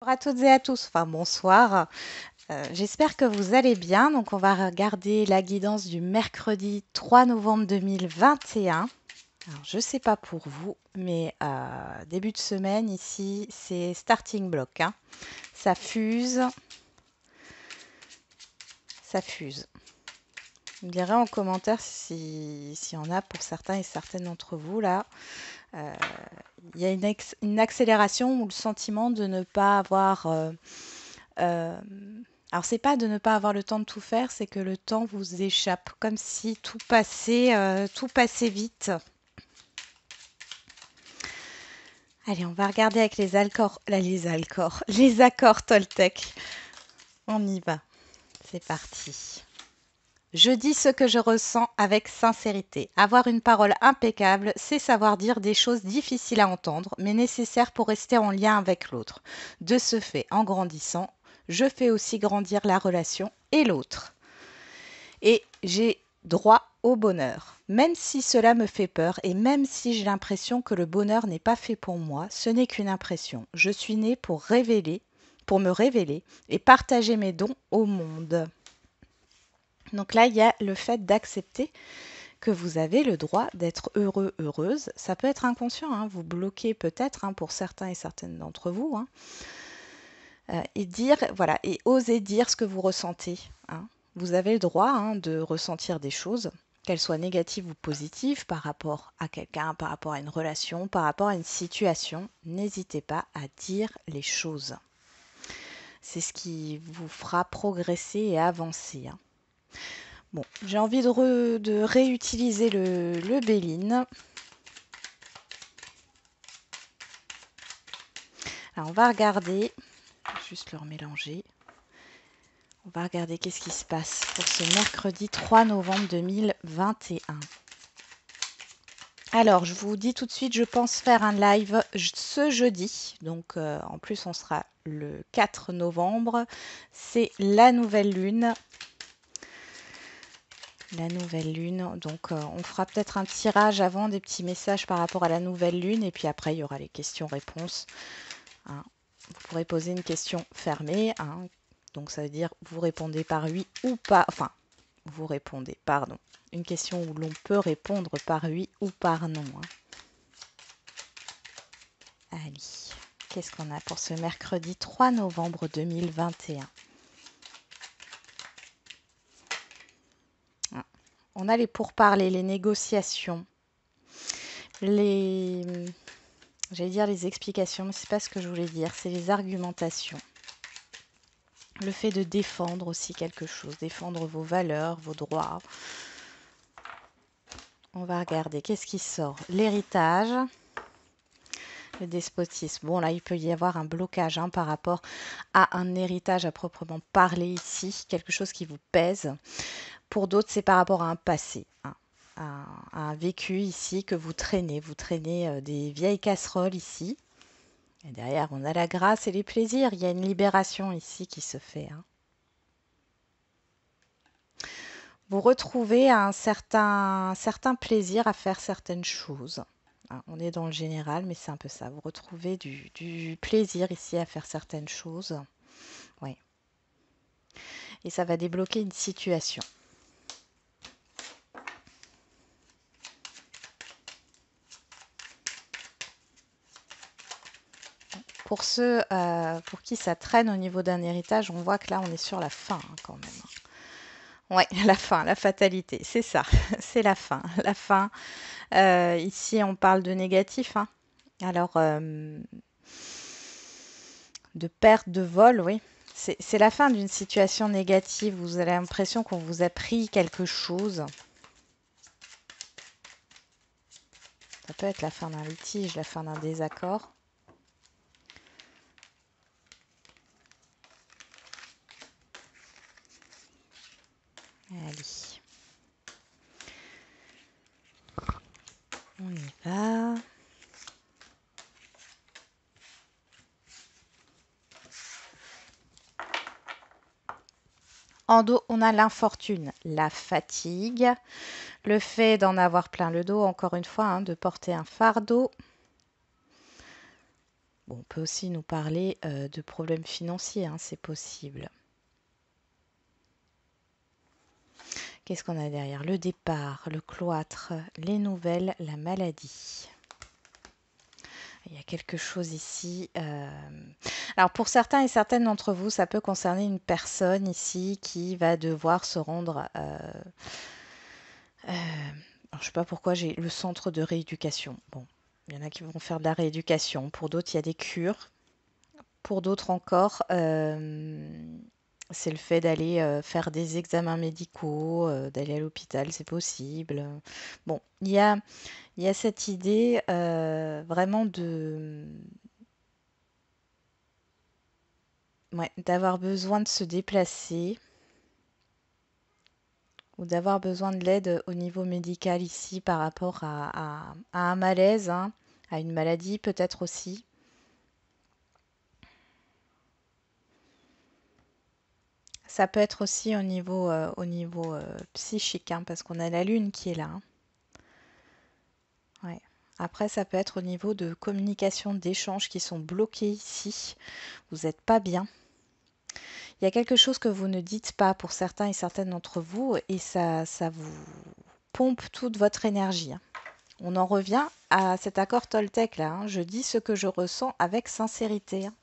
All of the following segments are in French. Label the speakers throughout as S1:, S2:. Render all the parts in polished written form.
S1: Bonjour à toutes et à tous, enfin bonsoir. J'espère que vous allez bien. Donc on va regarder la guidance du mercredi 3 novembre 2021. Alors je sais pas pour vous, mais début de semaine ici, c'est starting block, hein. Ça fuse, ça fuse. Vous me direz en commentaire s'il y en a pour certains et certaines d'entre vous là. Euh, Il y a une accélération ou le sentiment de ne pas avoir euh, alors c'est pas de ne pas avoir le temps de tout faire, c'est que le temps vous échappe, comme si tout passait vite. Allez, on va regarder avec les accords, là, les accords Toltec. On y va, c'est parti. Je dis ce que je ressens avec sincérité. Avoir une parole impeccable, c'est savoir dire des choses difficiles à entendre, mais nécessaires pour rester en lien avec l'autre. De ce fait, en grandissant, je fais aussi grandir la relation et l'autre. Et j'ai droit au bonheur. Même si cela me fait peur et même si j'ai l'impression que le bonheur n'est pas fait pour moi, ce n'est qu'une impression. Je suis née pour me révéler et partager mes dons au monde. Donc là, il y a le fait d'accepter que vous avez le droit d'être heureux, heureuse. Ça peut être inconscient, hein, vous bloquez peut-être, hein, pour certains et certaines d'entre vous, hein. Et dire, voilà, et oser dire ce que vous ressentez, hein. Vous avez le droit, hein, de ressentir des choses, qu'elles soient négatives ou positives, par rapport à quelqu'un, par rapport à une relation, par rapport à une situation. N'hésitez pas à dire les choses. C'est ce qui vous fera progresser et avancer, hein. Bon, j'ai envie de réutiliser le Béline. Alors, on va regarder, juste le remélanger. On va regarder qu'est-ce qui se passe pour ce mercredi 3 novembre 2021. Alors, je vous dis tout de suite, je pense faire un live ce jeudi. Donc, en plus, on sera le 4 novembre. C'est la nouvelle lune. La nouvelle lune. Donc, on fera peut-être un tirage avant, des petits messages par rapport à la nouvelle lune. Et puis après, il y aura les questions-réponses, hein. Vous pourrez poser une question fermée, hein. Donc, ça veut dire vous répondez par oui ou pas. Enfin, vous répondez, pardon. Une question où l'on peut répondre par oui ou par non, hein. Allez, qu'est-ce qu'on a pour ce mercredi 3 novembre 2021? Ah, on a les pourparlers, les négociations, les, j'allais dire les explications, mais c'est pas ce que je voulais dire, c'est les argumentations. Le fait de défendre aussi quelque chose, défendre vos valeurs, vos droits. On va regarder, qu'est-ce qui sort? L'héritage, le despotisme. Bon, là, il peut y avoir un blocage, hein, par rapport à un héritage à proprement parler ici, quelque chose qui vous pèse. Pour d'autres, c'est par rapport à un passé, hein, à un vécu ici que vous traînez. Vous traînez des vieilles casseroles ici. Et derrière, on a la grâce et les plaisirs. Il y a une libération ici qui se fait, hein. Vous retrouvez un certain plaisir à faire certaines choses, hein. On est dans le général, mais c'est un peu ça. Vous retrouvez du plaisir ici à faire certaines choses. Oui. Et ça va débloquer une situation. Pour ceux pour qui ça traîne au niveau d'un héritage, on voit que là, on est sur la fin, hein, quand même. Ouais, la fin, la fatalité, c'est ça, c'est la fin. La fin, ici, on parle de négatif, hein. Alors, de perte, de vol, oui. C'est la fin d'une situation négative. Vous avez l'impression qu'on vous a pris quelque chose. Ça peut être la fin d'un litige, la fin d'un désaccord. Allez. On y va. En dos, on a l'infortune, la fatigue, le fait d'en avoir plein le dos, encore une fois, hein, de porter un fardeau. Bon, on peut aussi nous parler de problèmes financiers, hein, c'est possible. Qu'est-ce qu'on a derrière? Le départ, le cloître, les nouvelles, la maladie. Il y a quelque chose ici. Alors pour certains et certaines d'entre vous, ça peut concerner une personne ici qui va devoir se rendre... alors je sais pas pourquoi j'ai le centre de rééducation. Bon, il y en a qui vont faire de la rééducation. Pour d'autres, il y a des cures. Pour d'autres encore, c'est le fait d'aller faire des examens médicaux, d'aller à l'hôpital, c'est possible. Bon, il y a cette idée vraiment ouais, d'avoir besoin de se déplacer ou d'avoir besoin de l'aide au niveau médical ici par rapport à un malaise, hein, à une maladie peut-être aussi. Ça peut être aussi au niveau psychique, hein, parce qu'on a la lune qui est là. Hein. Ouais. Après, ça peut être au niveau de communication, d'échanges qui sont bloqués ici. Vous n'êtes pas bien. Il y a quelque chose que vous ne dites pas pour certains et certaines d'entre vous et ça vous pompe toute votre énergie. Hein. On en revient à cet accord Toltec là. Hein. Je dis ce que je ressens avec sincérité. Hein.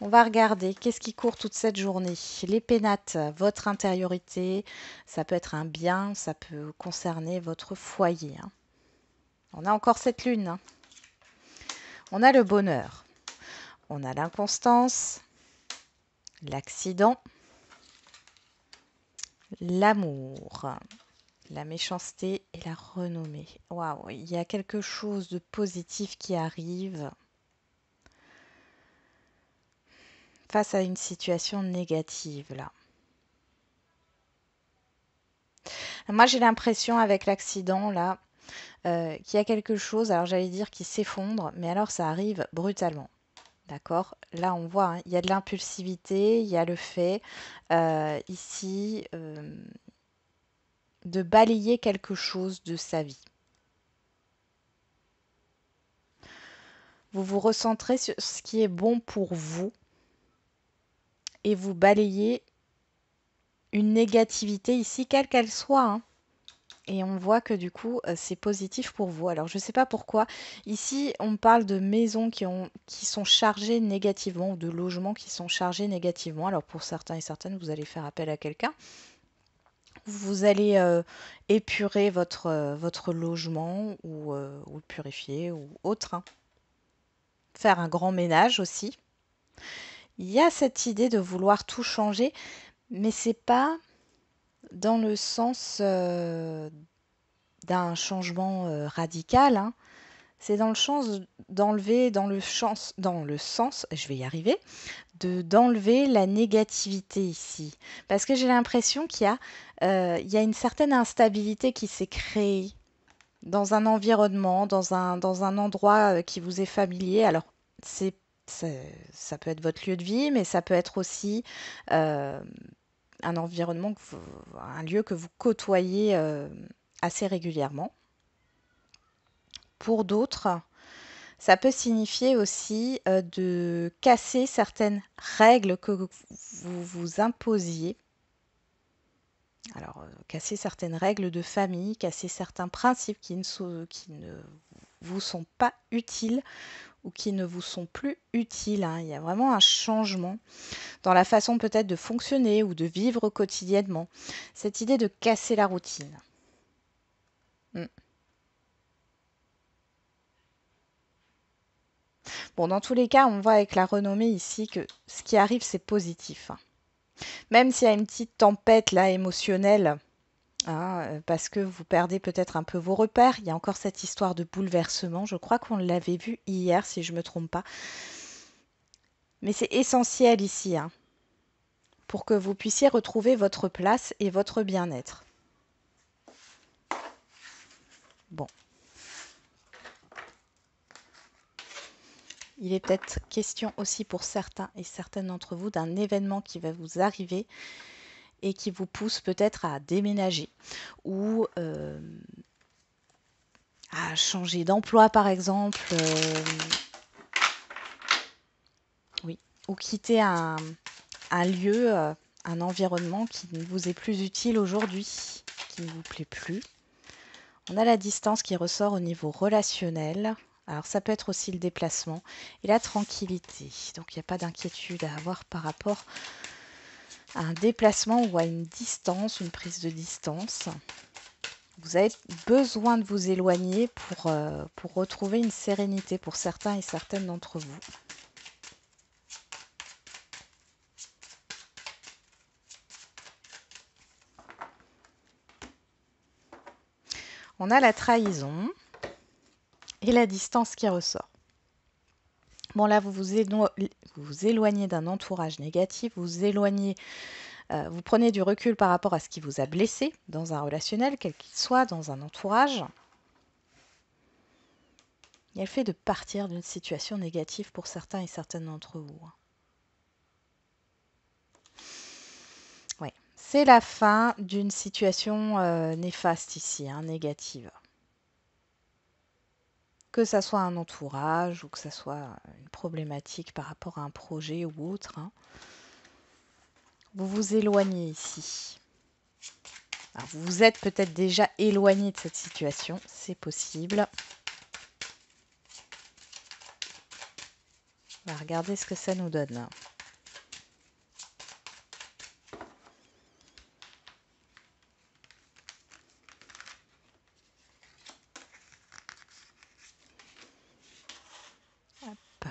S1: On va regarder qu'est-ce qui court toute cette journée. Les pénates, votre intériorité, ça peut être un bien, ça peut concerner votre foyer. Hein. On a encore cette lune. Hein. On a le bonheur. On a l'inconstance, l'accident, l'amour, la méchanceté et la renommée. Waouh, il y a quelque chose de positif qui arrive face à une situation négative là. Moi j'ai l'impression avec l'accident là qu'il y a quelque chose, alors j'allais dire qui s'effondre, mais alors ça arrive brutalement. D'accord? Là, on voit, hein, il y a de l'impulsivité, il y a le fait ici de balayer quelque chose de sa vie. Vous vous recentrez sur ce qui est bon pour vous et vous balayez une négativité ici, quelle qu'elle soit. Hein. Et on voit que du coup, c'est positif pour vous. Alors, je ne sais pas pourquoi. Ici, on parle de maisons qui sont chargées négativement ou de logements qui sont chargés négativement. Alors, pour certains et certaines, vous allez faire appel à quelqu'un. Vous allez épurer votre logement ou le purifier ou autre. Hein. Faire un grand ménage aussi. Il y a cette idée de vouloir tout changer, mais c'est pas dans le sens d'un changement radical. Hein. C'est dans le sens d'enlever, dans le sens, je vais y arriver, d'enlever la négativité ici. Parce que j'ai l'impression il y a une certaine instabilité qui s'est créée dans un environnement, dans un endroit qui vous est familier. Alors, c'est, ça peut être votre lieu de vie, mais ça peut être aussi un environnement, un lieu que vous côtoyez assez régulièrement. Pour d'autres, ça peut signifier aussi de casser certaines règles que vous vous imposiez. Alors, casser certaines règles de famille, casser certains principes qui ne vous sont pas utiles ou qui ne vous sont plus utiles. Hein. Il y a vraiment un changement dans la façon peut-être de fonctionner ou de vivre quotidiennement. Cette idée de casser la routine. Bon, dans tous les cas, on voit avec la renommée ici que ce qui arrive, c'est positif. Hein. Même s'il y a une petite tempête là émotionnelle, hein, parce que vous perdez peut-être un peu vos repères, il y a encore cette histoire de bouleversement. Je crois qu'on l'avait vu hier, si je ne me trompe pas. Mais c'est essentiel ici, hein, pour que vous puissiez retrouver votre place et votre bien-être. Bon. Il est peut-être question aussi pour certains et certaines d'entre vous d'un événement qui va vous arriver et qui vous pousse peut-être à déménager ou à changer d'emploi par exemple. ou quitter un lieu, un environnement qui ne vous est plus utile aujourd'hui, qui ne vous plaît plus. On a la distance qui ressort au niveau relationnel. Alors ça peut être aussi le déplacement et la tranquillité. Donc il n'y a pas d'inquiétude à avoir par rapport à un déplacement ou à une distance, une prise de distance. Vous avez besoin de vous éloigner pour retrouver une sérénité pour certains et certaines d'entre vous. On a la trahison et la distance qui ressort. Bon là, vous vous éloignez d'un entourage négatif, vous éloignez, vous prenez du recul par rapport à ce qui vous a blessé dans un relationnel, quel qu'il soit, dans un entourage. Il y a le fait de partir d'une situation négative pour certains et certaines d'entre vous. Oui, c'est la fin d'une situation néfaste ici, négative. Que ça soit un entourage ou que ça soit une problématique par rapport à un projet ou autre. Vous vous éloignez ici. Alors, vous vous êtes peut-être déjà éloigné de cette situation, c'est possible. On va regarder ce que ça nous donne. Hop.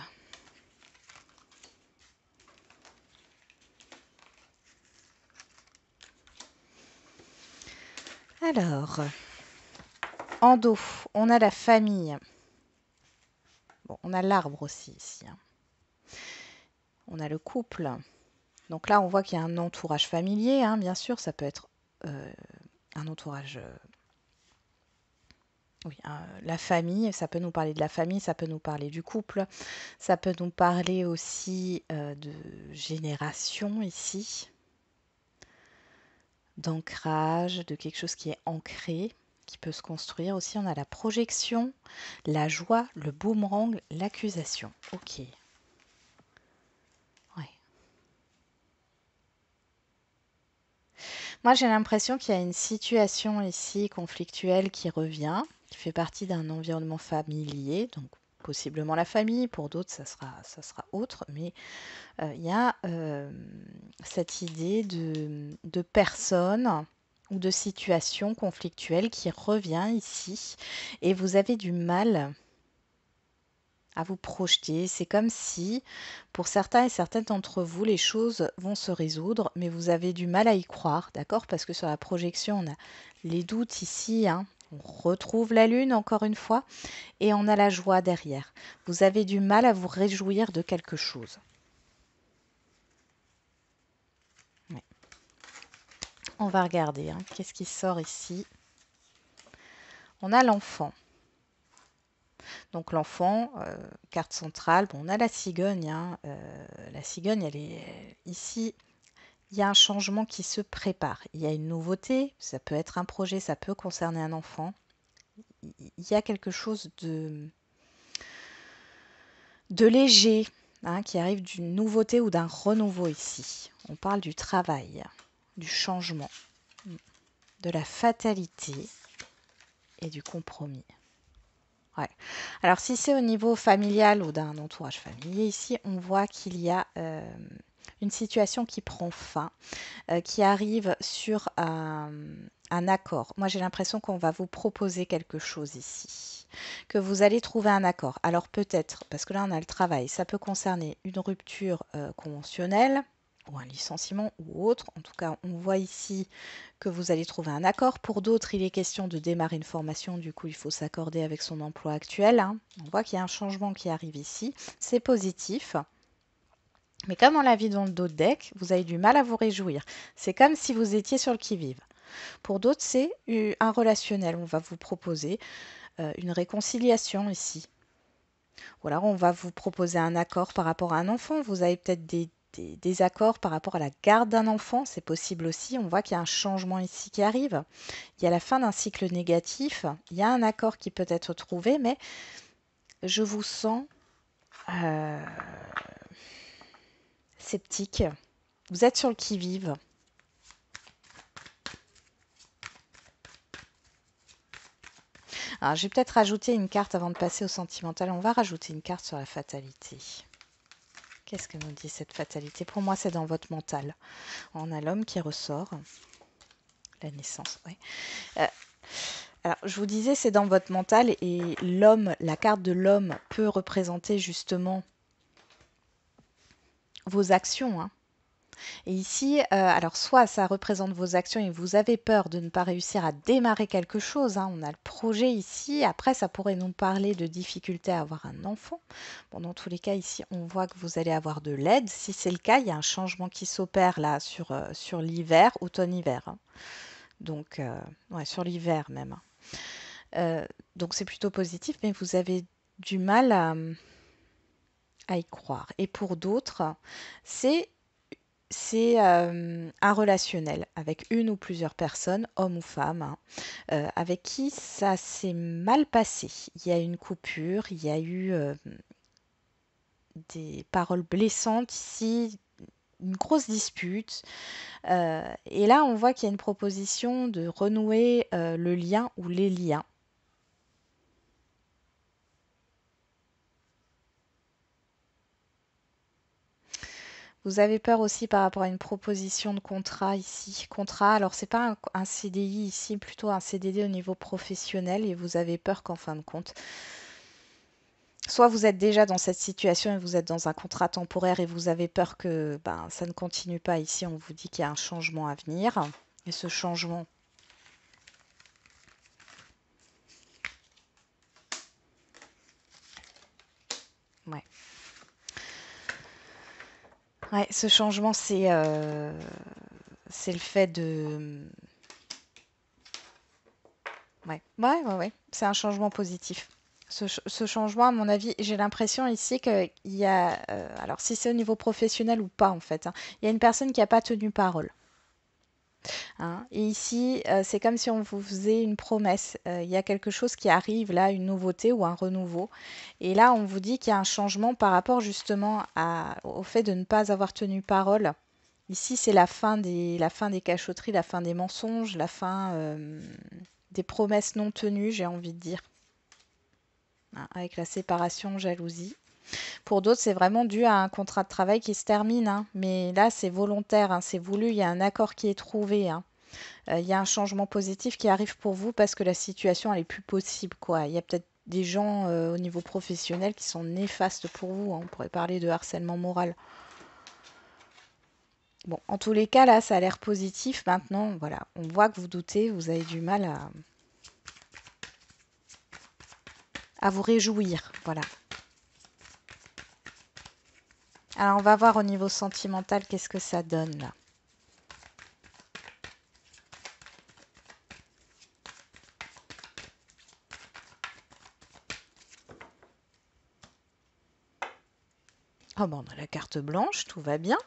S1: Alors, en dos, on a la famille. Bon, on a l'arbre aussi ici. On a le couple. Donc là, on voit qu'il y a un entourage familier, bien sûr. Ça peut être un entourage... oui, la famille, ça peut nous parler de la famille, ça peut nous parler du couple. Ça peut nous parler aussi de génération ici. D'ancrage, de quelque chose qui est ancré, qui peut se construire. Aussi, on a la projection, la joie, le boomerang, l'accusation. Ok. Ouais. Moi, j'ai l'impression qu'il y a une situation ici conflictuelle qui revient, qui fait partie d'un environnement familier, donc possiblement la famille, pour d'autres, ça sera autre, mais il y a cette idée de personnes ou de situations conflictuelles qui revient ici et vous avez du mal à vous projeter. C'est comme si, pour certains et certaines d'entre vous, les choses vont se résoudre, mais vous avez du mal à y croire, d'accord? Parce que sur la projection, on a les doutes ici, on retrouve la lune encore une fois, et on a la joie derrière. Vous avez du mal à vous réjouir de quelque chose. Ouais. On va regarder, qu'est-ce qui sort ici? On a l'enfant. Donc l'enfant, carte centrale, bon, on a la cigogne. La cigogne, elle est ici. Il y a un changement qui se prépare. Il y a une nouveauté, ça peut être un projet, ça peut concerner un enfant. Il y a quelque chose de léger qui arrive d'une nouveauté ou d'un renouveau ici. On parle du travail, du changement, de la fatalité et du compromis. Ouais. Alors si c'est au niveau familial ou d'un entourage familier, ici on voit qu'il y a une situation qui prend fin, qui arrive sur un accord. Moi j'ai l'impression qu'on va vous proposer quelque chose ici, que vous allez trouver un accord. Alors peut-être, parce que là on a le travail, ça peut concerner une rupture conventionnelle, ou un licenciement ou autre. En tout cas, on voit ici que vous allez trouver un accord. Pour d'autres, il est question de démarrer une formation. Du coup, il faut s'accorder avec son emploi actuel. On voit qu'il y a un changement qui arrive ici. C'est positif. Mais comme on l'a vu dans le dos de deck, vous avez du mal à vous réjouir. C'est comme si vous étiez sur le qui-vive. Pour d'autres, c'est un relationnel. On va vous proposer une réconciliation ici. Ou alors, on va vous proposer un accord par rapport à un enfant. Vous avez peut-être des accords par rapport à la garde d'un enfant, c'est possible aussi. On voit qu'il y a un changement ici qui arrive. Il y a la fin d'un cycle négatif. Il y a un accord qui peut être trouvé, mais je vous sens sceptique. Vous êtes sur le qui-vive. Alors, je vais peut-être rajouter une carte avant de passer au sentimental. On va rajouter une carte sur la fatalité. Qu'est-ce que nous dit cette fatalité? Pour moi, c'est dans votre mental. On a l'homme qui ressort. La naissance, oui. Alors, je vous disais, c'est dans votre mental et l'homme, la carte de l'homme peut représenter justement vos actions, hein. Et ici, alors soit ça représente vos actions et vous avez peur de ne pas réussir à démarrer quelque chose, hein. On a le projet ici. Après, ça pourrait nous parler de difficultés à avoir un enfant. Bon, dans tous les cas, ici, on voit que vous allez avoir de l'aide. Si c'est le cas, il y a un changement qui s'opère là sur l'hiver, automne-hiver, hein. Donc, ouais, sur l'hiver même, hein. Donc, c'est plutôt positif, mais vous avez du mal à y croire. Et pour d'autres, c'est un relationnel avec une ou plusieurs personnes, hommes ou femmes, hein, avec qui ça s'est mal passé. Il y a eu une coupure, il y a eu des paroles blessantes ici, une grosse dispute. Et là, on voit qu'il y a une proposition de renouer le lien ou les liens. Vous avez peur aussi par rapport à une proposition de contrat ici. Contrat, alors c'est pas un CDI ici, plutôt un CDD au niveau professionnel et vous avez peur qu'en fin de compte, soit vous êtes déjà dans cette situation et vous êtes dans un contrat temporaire et vous avez peur que ben, ça ne continue pas ici, on vous dit qu'il y a un changement à venir. Et ce changement, ouais. Ouais, ce changement, c'est le fait de... Ouais, ouais, ouais, ouais. C'est un changement positif. Ce changement, à mon avis, j'ai l'impression ici qu'il y a... alors, si c'est au niveau professionnel ou pas, en fait, hein, il y a une personne qui n'a pas tenu parole, hein. Et ici, c'est comme si on vous faisait une promesse. Il y a quelque chose qui arrive là, une nouveauté ou un renouveau. Et là, on vous dit qu'il y a un changement par rapport justement au fait de ne pas avoir tenu parole. Ici, c'est la fin des cachotteries, la fin des mensonges, la fin des promesses non tenues, j'ai envie de dire, hein, avec la séparation, jalousie. Pour d'autres, c'est vraiment dû à un contrat de travail qui se termine, hein. Mais là, c'est volontaire, hein, c'est voulu, il y a un accord qui est trouvé, hein. Il y a un changement positif qui arrive pour vous parce que la situation, elle est plus possible, quoi. Il y a peut-être des gens au niveau professionnel qui sont néfastes pour vous, hein. On pourrait parler de harcèlement moral. Bon, en tous les cas, là, ça a l'air positif. Maintenant, voilà, on voit que vous doutez, vous avez du mal à vous réjouir. Voilà. Alors, on va voir au niveau sentimental qu'est-ce que ça donne là. Ah bon, on a la carte blanche, tout va bien.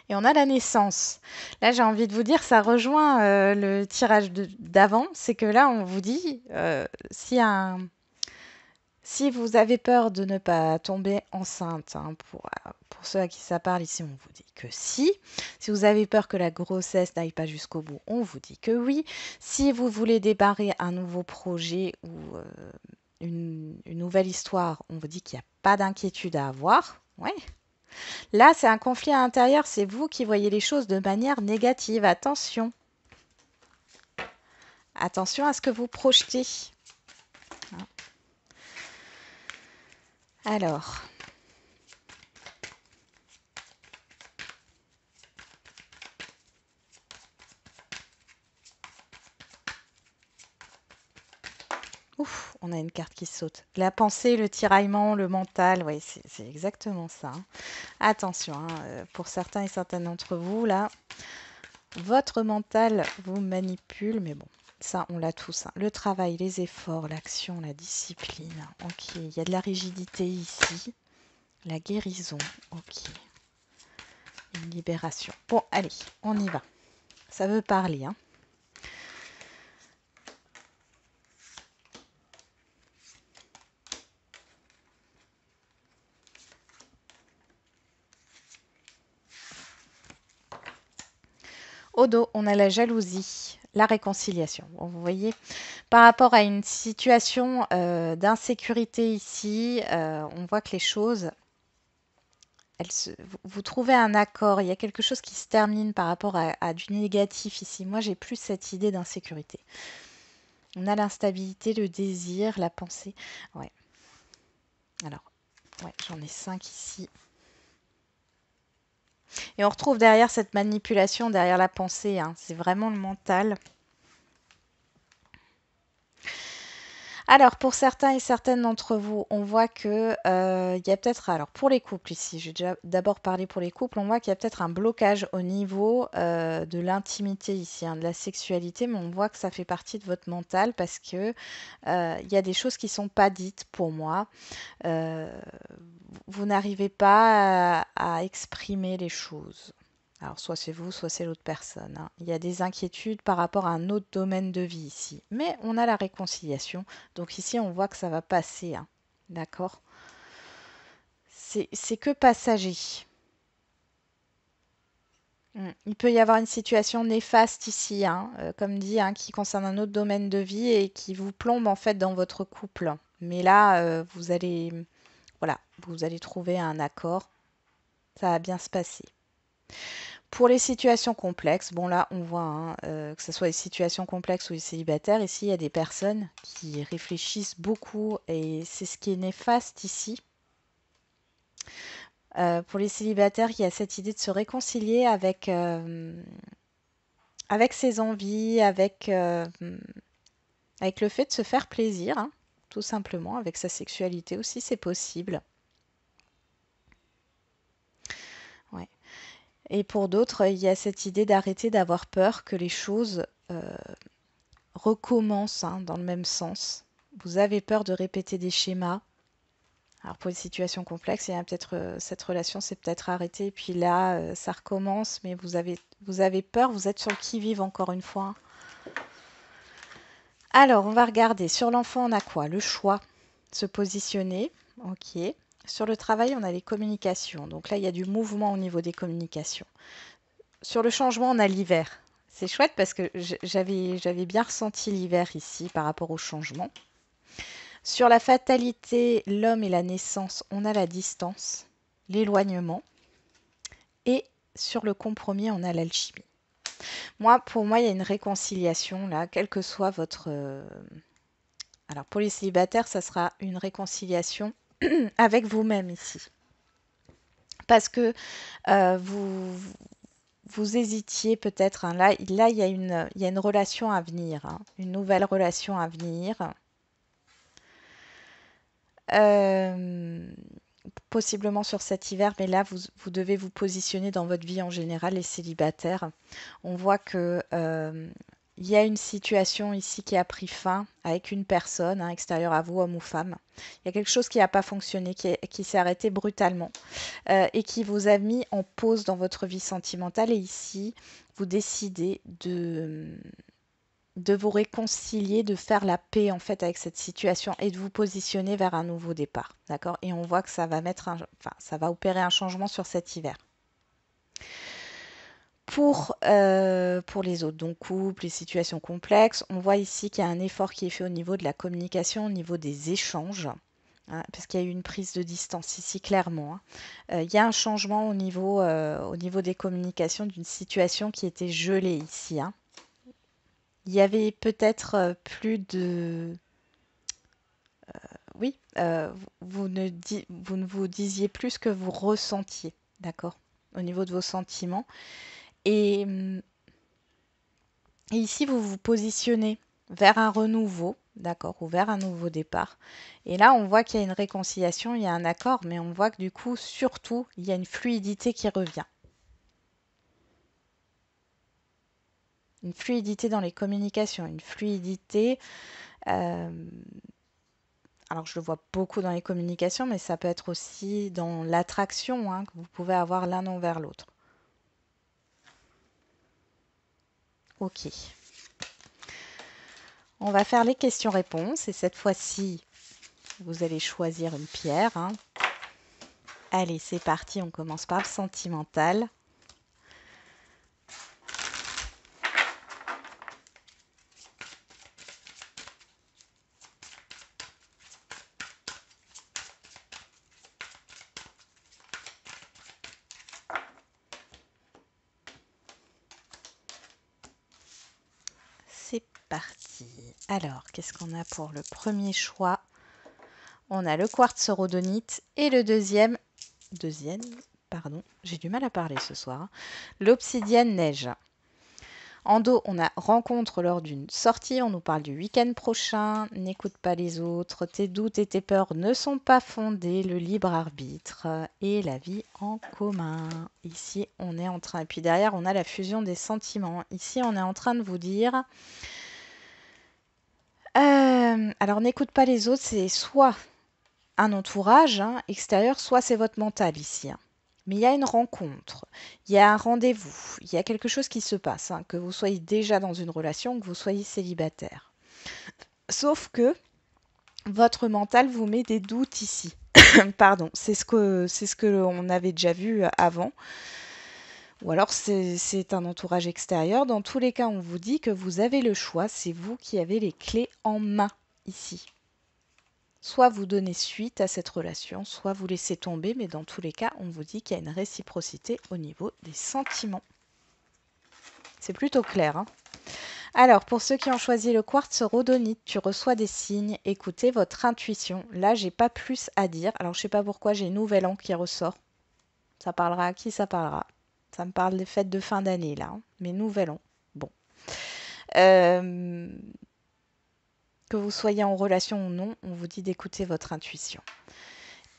S1: Et on a la naissance. Là, j'ai envie de vous dire, ça rejoint le tirage d'avant. C'est que là, on vous dit, si vous avez peur de ne pas tomber enceinte, hein, pour ceux à qui ça parle ici, on vous dit que si. Si vous avez peur que la grossesse n'aille pas jusqu'au bout, on vous dit que oui. Si vous voulez démarrer un nouveau projet ou une nouvelle histoire, on vous dit qu'il n'y a pas d'inquiétude à avoir. Ouais. Là, c'est un conflit à l'intérieur, c'est vous qui voyez les choses de manière négative. Attention. Attention à ce que vous projetez. Alors, ouf, on a une carte qui saute. La pensée, le tiraillement, le mental, oui, c'est exactement ça, hein. Attention, hein, pour certains et certaines d'entre vous, là, votre mental vous manipule, mais bon, ça, on l'a tous, hein. Le travail, les efforts, l'action, la discipline. Ok, il y a de la rigidité ici. La guérison, ok. Une libération. Bon, allez, on y va. Ça veut parler, hein. Au dos, on a la jalousie, la réconciliation. Bon, vous voyez, par rapport à une situation d'insécurité ici, on voit que les choses, vous trouvez un accord. Il y a quelque chose qui se termine par rapport à du négatif ici. Moi, j'ai plus cette idée d'insécurité. On a l'instabilité, le désir, la pensée. Ouais. Alors, ouais, j'en ai 5 ici. Et on retrouve derrière cette manipulation, derrière la pensée. Hein. C'est vraiment le mental. Alors, pour certains et certaines d'entre vous, on voit que il y a peut-être, alors pour les couples ici, j'ai déjà d'abord parlé pour les couples, on voit qu'il y a peut-être un blocage au niveau de l'intimité ici, hein, de la sexualité, mais on voit que ça fait partie de votre mental parce que il y a des choses qui sont pas dites pour moi. Euh, vous n'arrivez pas à exprimer les choses. Alors, soit c'est vous, soit c'est l'autre personne. Hein. Il y a des inquiétudes par rapport à un autre domaine de vie ici. Mais on a la réconciliation. Donc ici, on voit que ça va passer. Hein. D'accord? C'est que passager. Il peut y avoir une situation néfaste ici, hein, comme dit, hein, qui concerne un autre domaine de vie et qui vous plombe en fait dans votre couple. Mais là, voilà, vous allez trouver un accord. Ça va bien se passer. Pour les situations complexes, bon là on voit hein, que ce soit les situations complexes ou les célibataires, ici il y a des personnes qui réfléchissent beaucoup et c'est ce qui est néfaste ici. Pour les célibataires, il y a cette idée de se réconcilier avec ses envies, avec le fait de se faire plaisir, hein, tout simplement, avec sa sexualité aussi, c'est possible. Ouais. Et pour d'autres, il y a cette idée d'arrêter d'avoir peur que les choses recommence hein, dans le même sens. Vous avez peur de répéter des schémas. Alors pour une situation complexe, il y a peut-être cette relation s'est peut-être arrêtée, et puis là, ça recommence, mais vous avez peur, vous êtes sur le qui-vive encore une fois. Alors, on va regarder. Sur l'enfant, on a quoi? Le choix, se positionner. Ok. Sur le travail, on a les communications. Donc là, il y a du mouvement au niveau des communications. Sur le changement, on a l'hiver. C'est chouette parce que j'avais bien ressenti l'hiver ici par rapport au changement. Sur la fatalité, l'homme et la naissance, on a la distance, l'éloignement. Et sur le compromis, on a l'alchimie. Pour moi, il y a une réconciliation là, quel que soit votre... Alors pour les célibataires, ça sera une réconciliation avec vous-même ici. Parce que vous hésitiez peut-être. Hein, là, il y a une relation à venir, hein, une nouvelle relation à venir. Possiblement sur cet hiver, mais là, vous devez vous positionner dans votre vie en général, les célibataires. On voit que il y a une situation ici qui a pris fin avec une personne hein, extérieure à vous, homme ou femme. Il y a quelque chose qui n'a pas fonctionné, qui s'est arrêté brutalement et qui vous a mis en pause dans votre vie sentimentale. Et ici, vous décidez de vous réconcilier, de faire la paix en fait avec cette situation et de vous positionner vers un nouveau départ, d'accord? Et on voit que ça va ça va opérer un changement sur cet hiver. Pour les autres, donc couple, les situations complexes, on voit ici qu'il y a un effort qui est fait au niveau de la communication, au niveau des échanges, hein, parce qu'il y a eu une prise de distance ici clairement. Hein. Il y a un changement au niveau des communications d'une situation qui était gelée ici. Hein. Il y avait peut-être plus de... Oui, vous ne vous disiez plus ce que vous ressentiez, d'accord, au niveau de vos sentiments. Et, et ici, vous vous positionnez vers un renouveau, d'accord, ou vers un nouveau départ. Et là, on voit qu'il y a une réconciliation, il y a un accord, mais on voit que du coup, surtout, il y a une fluidité qui revient. Une fluidité dans les communications, une fluidité... alors je le vois beaucoup dans les communications, mais ça peut être aussi dans l'attraction hein, que vous pouvez avoir l'un envers l'autre. Ok. On va faire les questions-réponses et cette fois-ci, vous allez choisir une pierre. Hein. Allez, c'est parti, on commence par le sentimental. parti. Alors, qu'est-ce qu'on a pour le premier choix? On a le quartz rhodonite et le deuxième, pardon, j'ai du mal à parler ce soir, hein, l'obsidienne neige. En dos, on a rencontre lors d'une sortie, on nous parle du week-end prochain, n'écoute pas les autres, tes doutes et tes peurs ne sont pas fondés, le libre arbitre et la vie en commun. Ici, on est en train, et puis derrière, on a la fusion des sentiments. Ici, on est en train de vous dire, alors n'écoute pas les autres, c'est soit un entourage extérieur, soit c'est votre mental ici. Mais il y a une rencontre, il y a un rendez-vous, il y a quelque chose qui se passe, que vous soyez déjà dans une relation, que vous soyez célibataire. Sauf que votre mental vous met des doutes ici. Pardon, c'est ce que on avait déjà vu avant. Ou alors c'est un entourage extérieur. Dans tous les cas, on vous dit que vous avez le choix, c'est vous qui avez les clés en main ici. Soit vous donnez suite à cette relation, soit vous laissez tomber, mais dans tous les cas, on vous dit qu'il y a une réciprocité au niveau des sentiments. C'est plutôt clair, hein. Alors, pour ceux qui ont choisi le quartz rhodonite, tu reçois des signes, écoutez votre intuition. Là, j'ai pas plus à dire. Alors, je sais pas pourquoi j'ai Nouvel An qui ressort. Ça parlera à qui ça parlera? Ça me parle des fêtes de fin d'année, là. Mais Nouvel An, bon. Que vous soyez en relation ou non, on vous dit d'écouter votre intuition.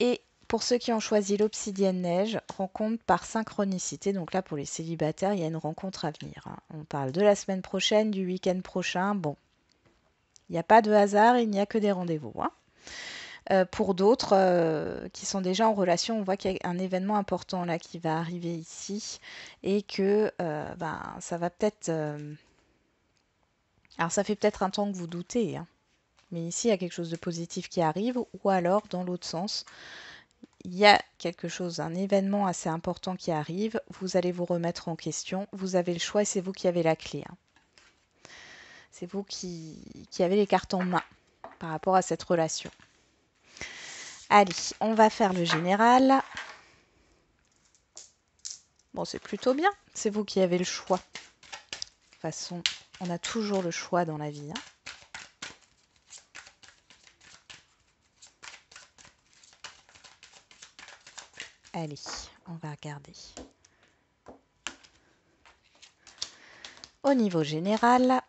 S1: Et pour ceux qui ont choisi l'obsidienne neige, rencontre par synchronicité. Donc là, pour les célibataires, il y a une rencontre à venir. On parle de la semaine prochaine, du week-end prochain. Bon, il n'y a pas de hasard, il n'y a que des rendez-vous. Pour d'autres qui sont déjà en relation, on voit qu'il y a un événement important là qui va arriver ici et que ça va peut-être... Alors ça fait peut-être un temps que vous doutez, mais ici il y a quelque chose de positif qui arrive, ou alors dans l'autre sens, il y a quelque chose, un événement assez important qui arrive, vous allez vous remettre en question, vous avez le choix et c'est vous qui avez la clé. C'est vous qui avez les cartes en main par rapport à cette relation. Allez, on va faire le général. Bon, c'est plutôt bien, c'est vous qui avez le choix. De toute façon, on a toujours le choix dans la vie. Allez, on va regarder. Au niveau général, de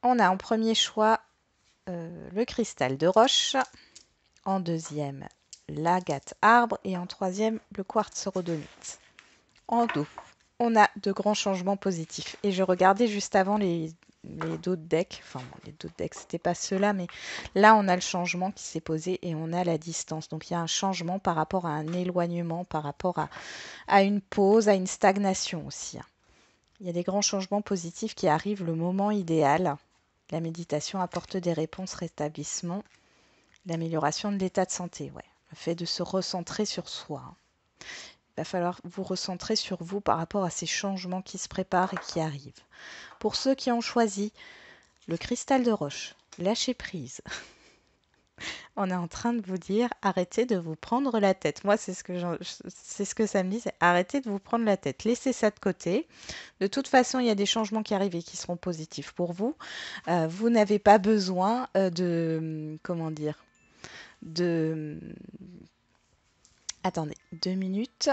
S1: on a en premier choix le cristal de roche, en deuxième l'agate arbre et en troisième le quartz rhodonite. En dos, on a de grands changements positifs. Et je regardais juste avant les d'autres decks, enfin bon, les d'autres decks c'était pas ceux-là, mais là on a le changement qui s'est posé et on a la distance. Donc il y a un changement par rapport à un éloignement, par rapport à une pause, à une stagnation aussi. Il y a des grands changements positifs qui arrivent, le moment idéal. La méditation apporte des réponses, rétablissement, l'amélioration de l'état de santé, ouais. Le fait de se recentrer sur soi. Il va falloir vous recentrer sur vous par rapport à ces changements qui se préparent et qui arrivent. Pour ceux qui ont choisi le cristal de roche, lâchez prise. On est en train de vous dire, arrêtez de vous prendre la tête. Moi, c'est ce que ça me dit, c'est arrêtez de vous prendre la tête. Laissez ça de côté. De toute façon, il y a des changements qui arrivent et qui seront positifs pour vous. Vous n'avez pas besoin comment dire, attendez, 2 minutes.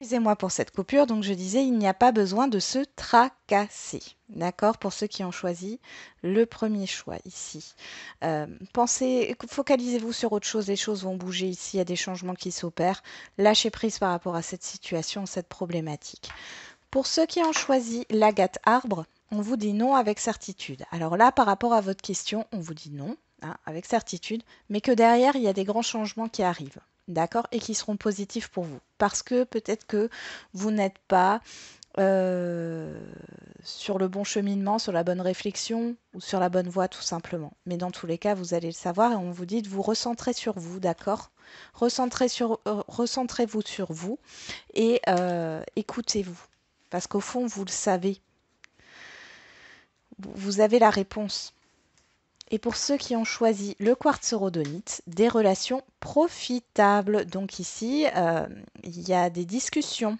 S1: Excusez-moi pour cette coupure, donc je disais, il n'y a pas besoin de se tracasser. D'accord? Pour ceux qui ont choisi le premier choix ici. Focalisez-vous sur autre chose, les choses vont bouger ici, il y a des changements qui s'opèrent. Lâchez prise par rapport à cette situation, cette problématique. Pour ceux qui ont choisi l'agate arbre, on vous dit non avec certitude. Alors là, par rapport à votre question, on vous dit non, avec certitude, mais que derrière, il y a des grands changements qui arrivent. D'accord? Et qui seront positifs pour vous. Parce que peut-être que vous n'êtes pas sur le bon cheminement, sur la bonne réflexion ou sur la bonne voie tout simplement. Mais dans tous les cas, vous allez le savoir et on vous dit de vous recentrer sur vous, d'accord? Recentrez-vous sur vous et écoutez-vous. Parce qu'au fond, vous le savez. Vous avez la réponse. Et pour ceux qui ont choisi le quartz rhodonite, des relations profitables. Donc ici, il y a des discussions.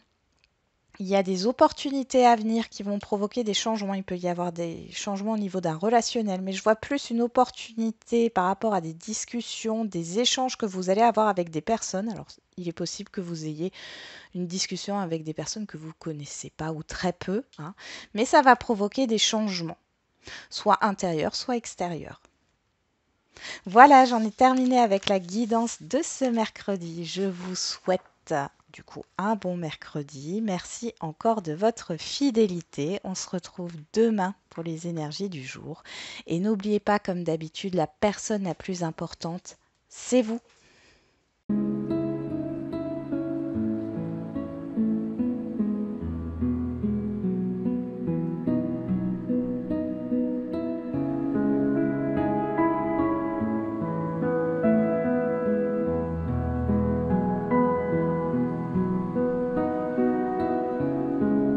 S1: Il y a des opportunités à venir qui vont provoquer des changements. Il peut y avoir des changements au niveau d'un relationnel, mais je vois plus une opportunité par rapport à des discussions, des échanges que vous allez avoir avec des personnes. Alors, il est possible que vous ayez une discussion avec des personnes que vous ne connaissez pas ou très peu, hein, mais ça va provoquer des changements, soit intérieurs, soit extérieurs. Voilà, j'en ai terminé avec la guidance de ce mercredi. Je vous souhaite du coup un bon mercredi. Merci encore de votre fidélité. On se retrouve demain pour les énergies du jour. Et n'oubliez pas, comme d'habitude, la personne la plus importante, c'est vous.